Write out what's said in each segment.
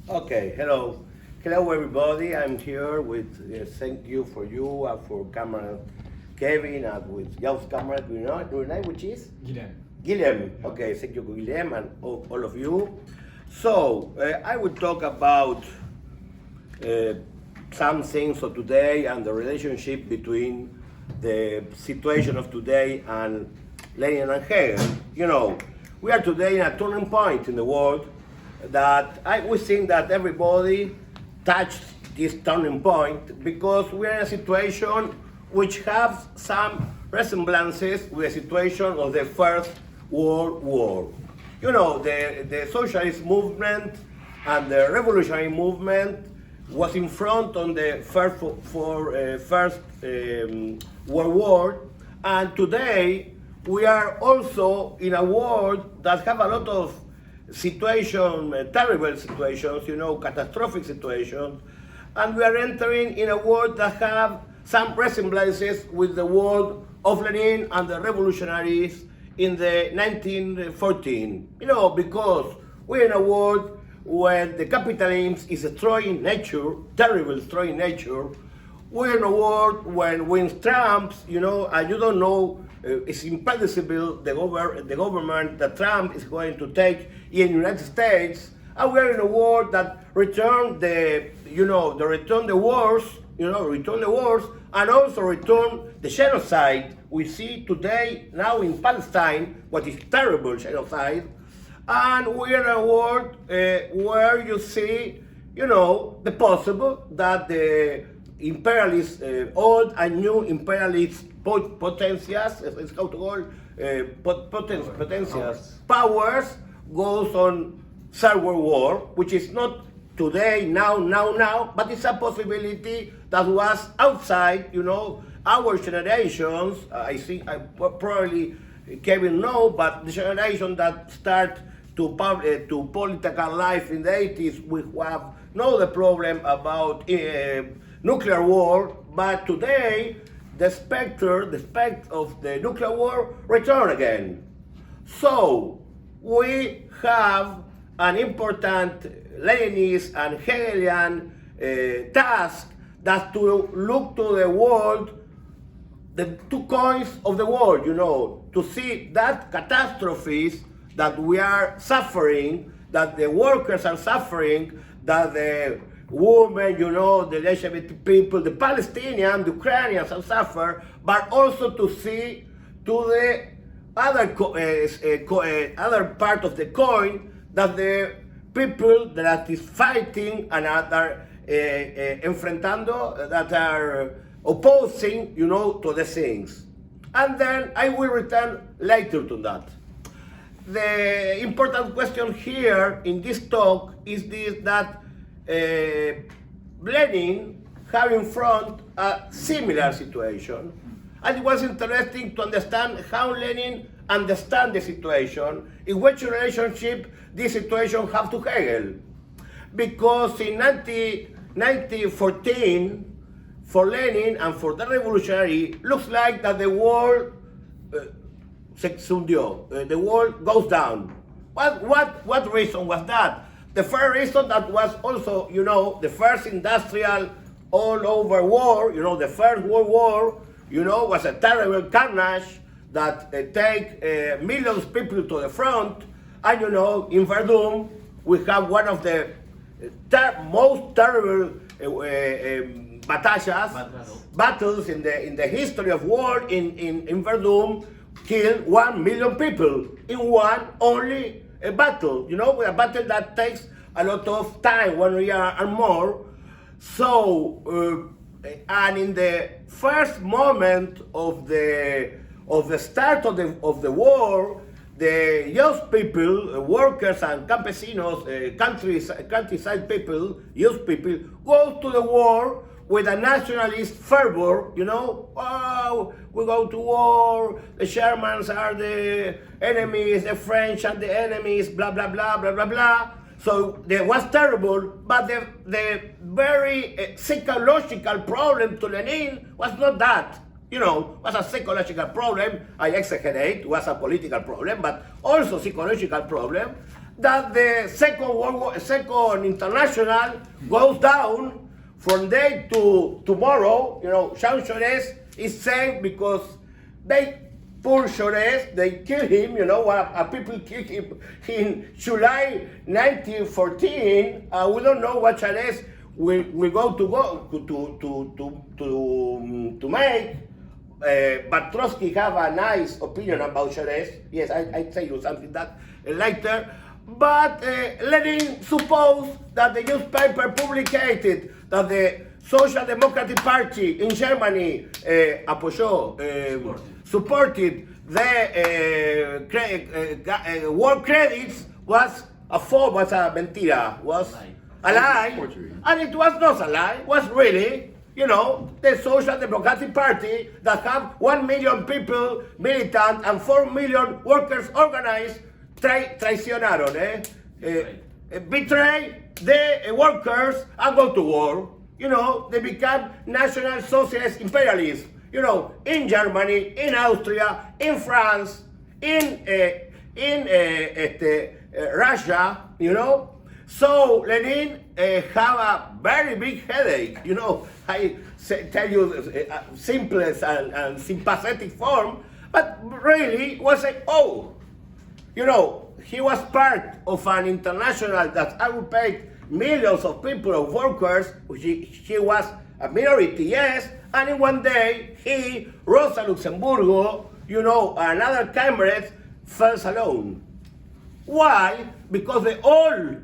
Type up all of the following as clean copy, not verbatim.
Okay, hello. Hello everybody, I'm here with, thank you for camera Kevin and with Jaus camera, do you know which is? Guillem, okay, thank you Guillem and all of you. So, I will talk about some things of today and the relationship between the situation of today and Lenin and Hegel. You know, we are today in a turning point in the world that we think that everybody touched this turning point because we are in a situation which has some resemblances with the situation of the First World War. You know, the socialist movement and the revolutionary movement was in front on the First World War, and today we are also in a world that have a lot of terrible situations, you know, catastrophic situations, and we are entering in a world that have some resemblances with the world of Lenin and the revolutionaries in the 1914. You know, because we're in a world where the capitalism is destroying nature, terrible destroying nature. We're in a world when Trump, you know, and you don't know, it's impredictable the government that Trump is going to take in the United States, and we're in a world that return the wars, and also return the genocide we see today now in Palestine, what is terrible genocide, and we're in a world where you see, you know, the possible that the imperialist, old and new imperialist potencias, it's how to call potencias, powers goes on Third World War, which is not today, now, but it's a possibility that was outside, you know, our generations. I think I probably Kevin know, but the generation that start to political life in the 80s, we have no the problem about nuclear war, but today the specter of the nuclear war return again. So we have an important Leninist and Hegelian task that to look to the world, the two coins of the world, you know, to see that catastrophes that we are suffering, that the workers are suffering, that the women, you know, the LGBT people, the Palestinians, the Ukrainians have suffered, but also to see to the other part of the coin that the people that is fighting and are enfrentando, that are opposing, you know, to the things. And then I will return later to that. The important question here in this talk is this, that Lenin have in front a similar situation, and it was interesting to understand how Lenin understand the situation, in which relationship this situation have to Hegel. Because in 1914, for Lenin and for the revolutionary, looks like that the world the world goes down. What reason was that? The first reason that was also, you know, the first industrial all over war, you know, the First World War, you know, was a terrible carnage that take millions of people to the front. And you know, in Verdun, we have one of the most terrible battles in the history of war. In Verdun, killed 1 million people in one only a battle. You know, a battle that takes a lot of time, 1 year and more. So, and in the first moment of the start of the war, the youth people, workers and campesinos, countryside people, youth people, go to the war with a nationalist fervor, you know, oh, we go to war, the Germans are the enemies, the French are the enemies, blah, blah, blah, blah, blah, blah. So it was terrible, but the very psychological problem to Lenin was not that. You know, was a psychological problem. I exaggerate, was a political problem, but also psychological problem that the second international goes down from day to tomorrow. Jean Jaurès is safe because they poor Jaurès, they kill him. People killed him in July 1914. We don't know what Jaurès will go to make. But Trotsky have a nice opinion about Jaurès. Yes, I tell you something that later. But Lenin supposed that the newspaper published that the Social Democratic Party in Germany supported the war credits was a mentira, was a lie, and it was not a lie, it was really, the Social Democratic Party that have 1 million people militant and 4 million workers organized traicionaron, betray the workers and go to war. They become National Socialist imperialists. In Germany, in Austria, in France, in Russia. So Lenin have a very big headache. I tell you simplest and sympathetic form, but really was he was part of an international that aggruppated millions of people, of workers, which he was a minority, yes, and in one day, Rosa Luxemburgo, and other comrades fell alone. Why? Because the whole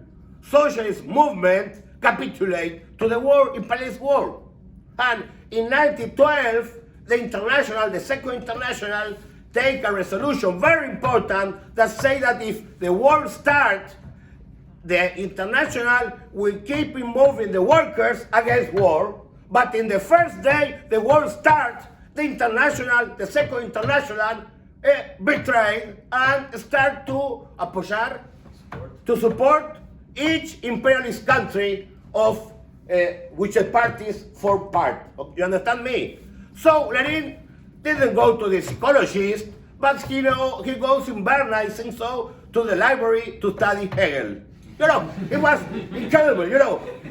socialist movement capitulated to the war, imperialist war. And in 1912, the Second International, take a resolution, very important, that say that if the war starts, the International will keep involving the workers against war, but in the first day the war starts, the Second International, betrayed and start to support each imperialist country of which the parties form part. You understand me? So Lenin didn't go to the psychologist, but he goes in Berna, I think so, to the library to study Hegel. It was incredible.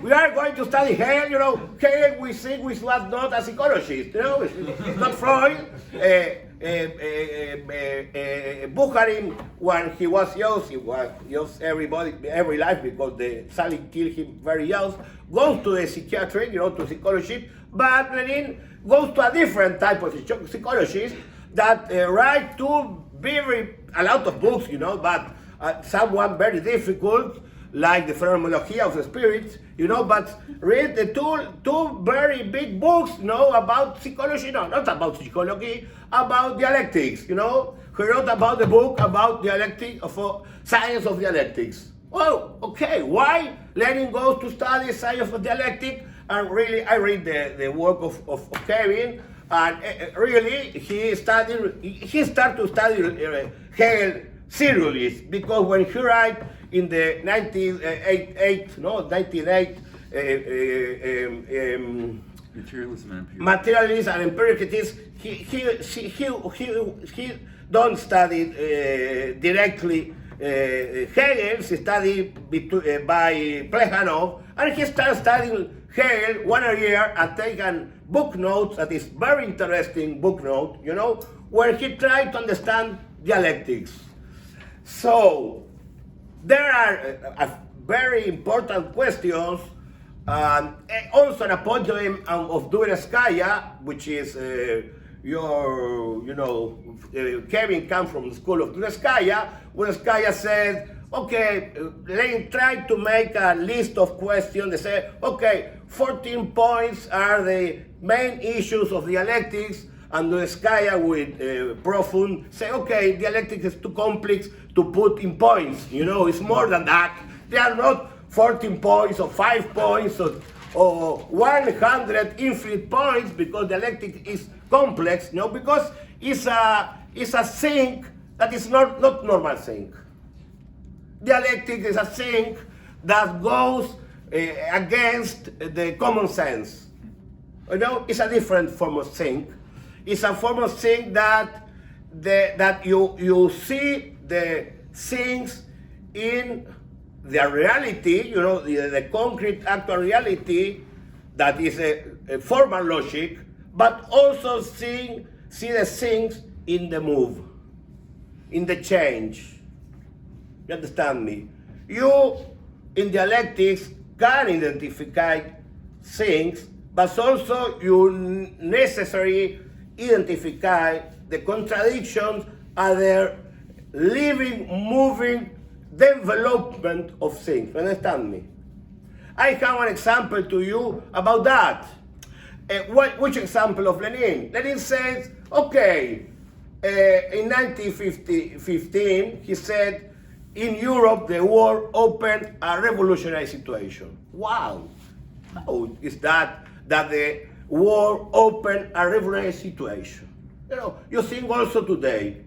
We are going to study Hegel. Hegel, we think, was not a psychologist. It's not Freud. Bukharin, when he was young, he was every life because the Stalin killed him very young. Goes to the psychiatric, to psychologist, but Lenin goes to a different type of psychologist that write a lot of books, but someone very difficult, like the Phenomenology of the Spirits, but read the two very big books, about psychology, not about psychology, about dialectics, He wrote about the book about dialectic, science of dialectics. Oh, okay, why Lenin goes to study science of dialectic? And really, I read the work of Kevin, and really, he started to study Hegel seriously, because when he write in the 1908 materialism and empiricism, he don't study directly Hegel. He studied by Plekhanov, and he started studying Hegel 1 year and taken book notes. That is very interesting book note, where he tried to understand dialectics. So there are very important questions. Also an apology of Durenskaya, which is Kevin comes from the school of Durenskaya. Durenskaya said, okay, Lenin tried to make a list of questions. They say, okay, 14 points are the main issues of dialectics, and Durenskaya with profound say, okay, dialectics is too complex to put in points. It's more than that. They are not 14 points or 5 points or 100 infinite points, because dialectic is complex, because it's a thing that is not normal thing. Dialectic is a thing that goes against the common sense. It's a different form of thing. It's a form of thing that you see the things in the reality, you know, the concrete actual reality that is a formal logic, but also see the things in the move, in the change. You understand me? You, in dialectics, can identify things, but also you necessarily identify the contradictions and their living, moving development of things. You understand me? I have an example to you about that. Which example of Lenin? Lenin says, okay, in 1915, he said, in Europe, the war opened a revolutionary situation. Wow! How is that the war opened a revolutionary situation? You know, you think also today.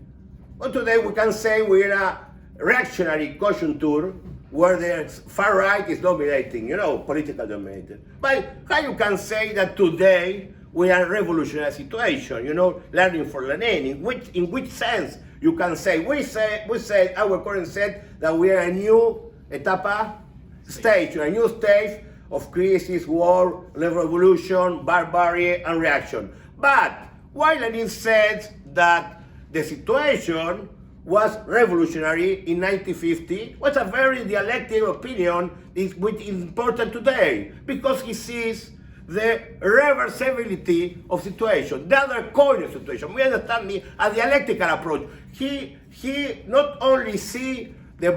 Well, today we can say we're in a reactionary conjuncture where the far right is dominating, you know, political dominated. But how you can say that today we are in a revolutionary situation, you know, learning from Lenin? In which sense you can say, we say our current said that we are a new etapa stage, a new stage of crisis, war, revolution, barbarie, and reaction. But why Lenin said that the situation was revolutionary in 1950 was a very dialectic opinion, which is important today, because he sees the reversibility of situation, the other coin of situation. We understand a dialectical approach. He not only see the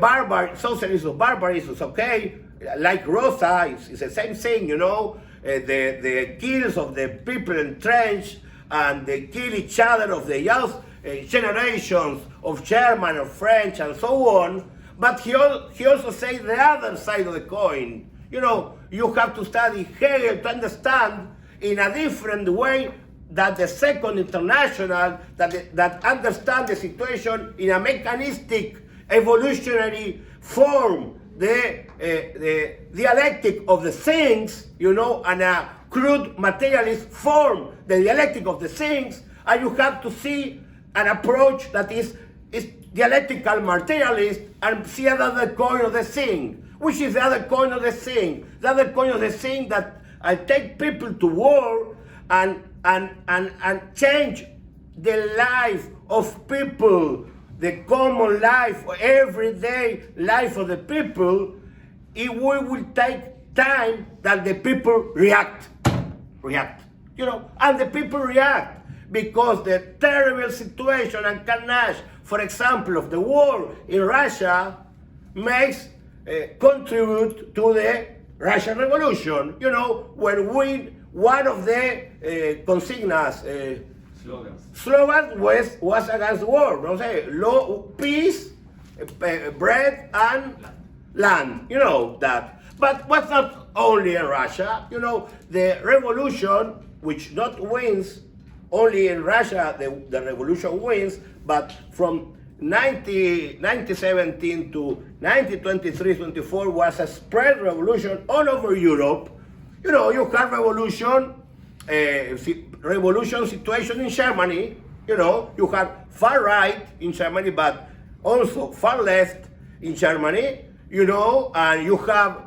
socialism of barbarism, okay, like Rosa, it's the same thing, you know, the kills of the people entrenched and they kill each other of the youth generations of German or French and so on, but he also says the other side of the coin. You know, you have to study Hegel to understand in a different way that the second international, that understand the situation in a mechanistic, evolutionary form, the dialectic of the things, you know, and a crude materialist form, the dialectic of the things, and you have to see an approach that is dialectical materialist and see another coin of the thing. Which is the other coin of the thing? The other coin of the thing that I take people to war and change the life of people, the common life, everyday life of the people. It will take time that the people react, you know, and the people react. Because the terrible situation and carnage, for example, of the war in Russia, contribute to the Russian Revolution. You know, when one of the consignas, slogans was against war. No say, peace, bread, and land. You know that. But what's not only in Russia. You know, the revolution, which not wins. Only in Russia the revolution wins, but from 1917 to 1923-24 was a spread revolution all over Europe. You know, you have revolution situation in Germany. You know, you have far right in Germany, but also far left in Germany. You know, and you have,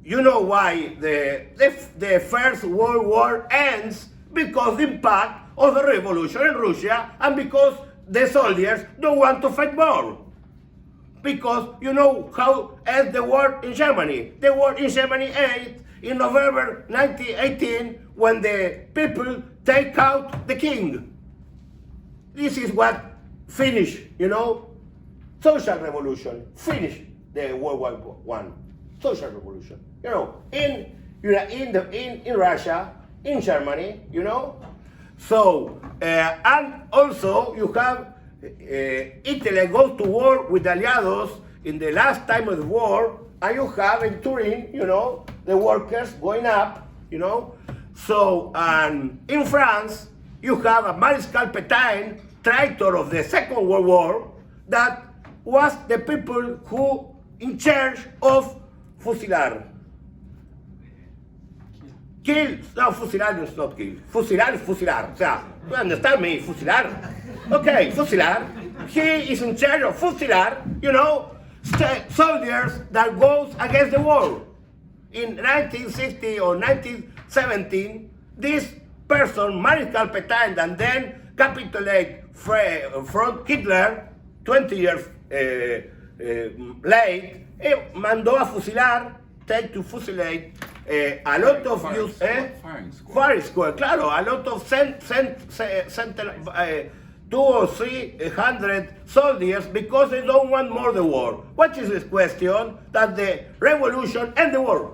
you know why the First World War ends, because the impact of the revolution in Russia, and because the soldiers don't want to fight more. Because you know how ends the war in Germany. The war in Germany ends in November 1918 when the people take out the king. This is what finished, you know, social revolution, finished the World War I. Social revolution, you know, in Russia, in Germany, you know. So, and also you have Italy goes to war with the Aliados in the last time of the war, and you have in Turin, you know, the workers going up, you know. So, and in France, you have a Maréchal Pétain, traitor of the Second World War, that was the people who in charge of fusilar. Kill, no, fusilar is not kill. Fusilar is fusilar. O sea, you understand me? Fusilar. Okay, fusilar. He is in charge of fusilar, you know. soldiers that goes against the war. In 1960 or 1917, this person, Mariscal Pétain, and then capitulate from Hitler, 20 years late, mandó a fusilar, take to fusilate a lot of firing squad, claro, a lot of 200 or 300 soldiers because they don't want more the war. What is this question? That the revolution and the war.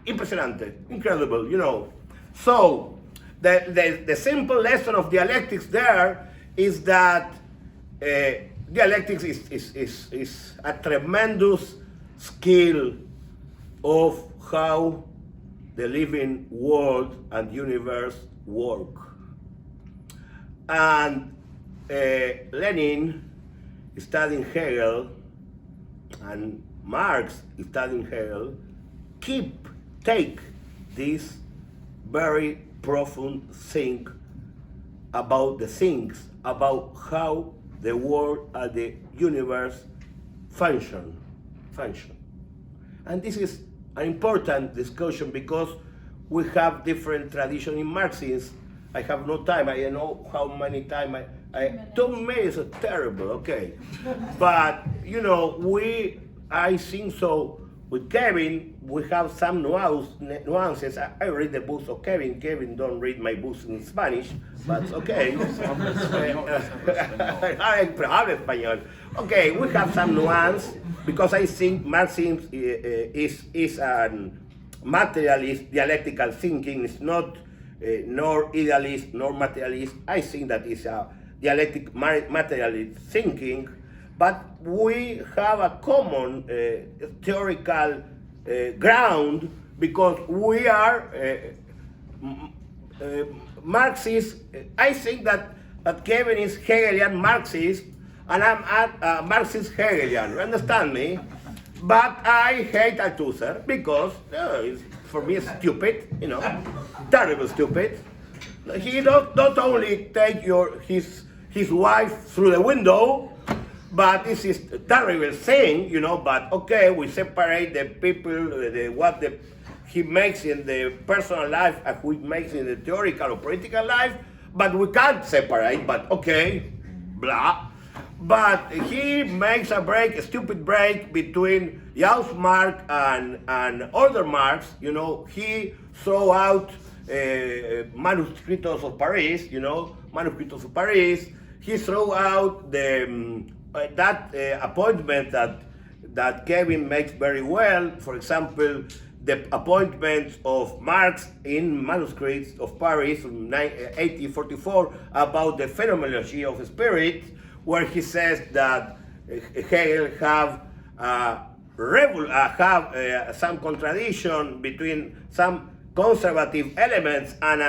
Impressionante, incredible, you know. So the simple lesson of dialectics there is that dialectics is a tremendous skill of how the living world and universe work. And Lenin studying Hegel and Marx studying Hegel take this very profound think about the things, about how the world and the universe function. And this is an important discussion because we have different traditions in Marxism. I have no time. I don't know how many time 2 minutes is terrible. Okay, but you know I think so. With Kevin, we have some nuances. I read the books of Kevin. Kevin don't read my books in Spanish, but okay. Hablo español. Okay, we have some nuance because I think Marxism is a materialist dialectical thinking. It's not nor idealist nor materialist. I think that is a dialectic materialist thinking. But we have a common theoretical ground because we are Marxist. I think that Kevin is Hegelian Marxist, and I'm Marxist Hegelian. You understand me? But I hate Althusser because for me it's stupid, you know, terrible stupid. He not only take his wife through the window. But this is a terrible thing, you know, but okay, we separate the people, what he makes in the personal life and what he makes in the theoretical or political life, but we can't separate, but okay, blah. But he makes a stupid break between Jauss Marx and other Marx, you know, he throw out manuscritos of Paris, you know, manuscritos of Paris, he throw out the that appointment that Kevin makes very well, for example, the appointment of Marx in manuscripts of Paris in 1844 about the phenomenology of spirit, where he says that Hegel have some contradiction between some conservative elements and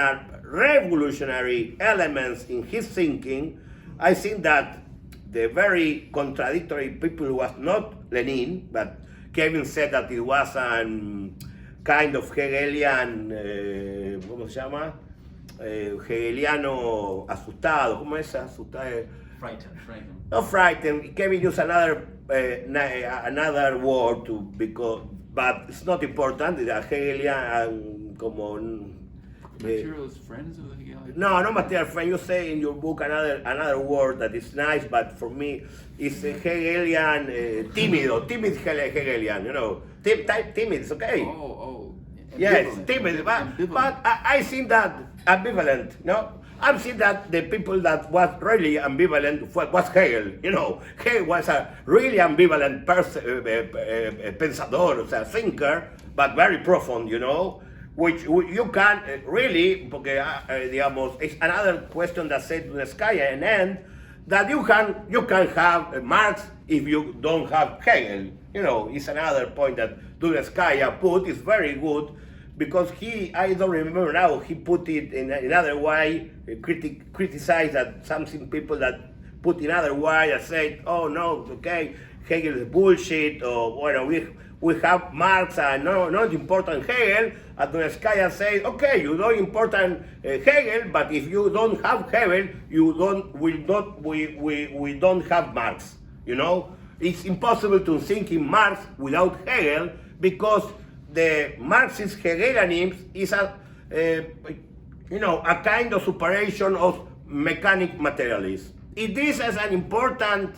revolutionary elements in his thinking. I think that the very contradictory people was not Lenin, but Kevin said that it was a kind of Hegelian, ¿cómo se llama? Hegeliano asustado, ¿cómo es asustado? Frightened. Not frightened. Kevin used another word but it's not important. The Hegelian como materialist friends of the Hegelian? No, not material friend. You say in your book another word that is nice, but for me it's a Hegelian timid Hegelian. You know, timid is okay. Oh. Yes, timid, but I think that ambivalent. No, I think that the people that was really ambivalent was Hegel. You know, Hegel was a really ambivalent pensador, a thinker, but very profound. You know. Which you can really, porque digamos, it's another question that said Dunskaya and end that you can have Marx if you don't have Hegel. You know, it's another point that Dunskaya put is very good because I don't remember now, he put it in another way, criticized that something people that put in another way that said, oh no, okay, Hegel is bullshit, or well, we have Marx and not important Hegel. And Donskaya says, okay, you don't important Hegel, but if you don't have Hegel, we don't have Marx. You know, it's impossible to think in Marx without Hegel because the Marxist Hegelianism is a kind of superation of mechanic materialism. It is as an important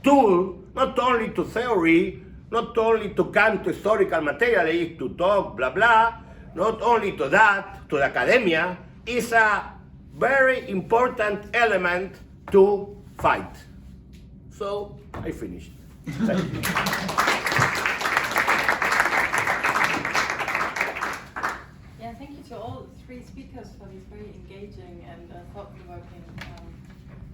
tool, not only to theory, not only to come to historical materialism, to talk, blah, blah, not only to that, to the academia, is a very important element to fight. So, I finished. Thank you. Yeah, thank you to all three speakers for these very engaging and thought-provoking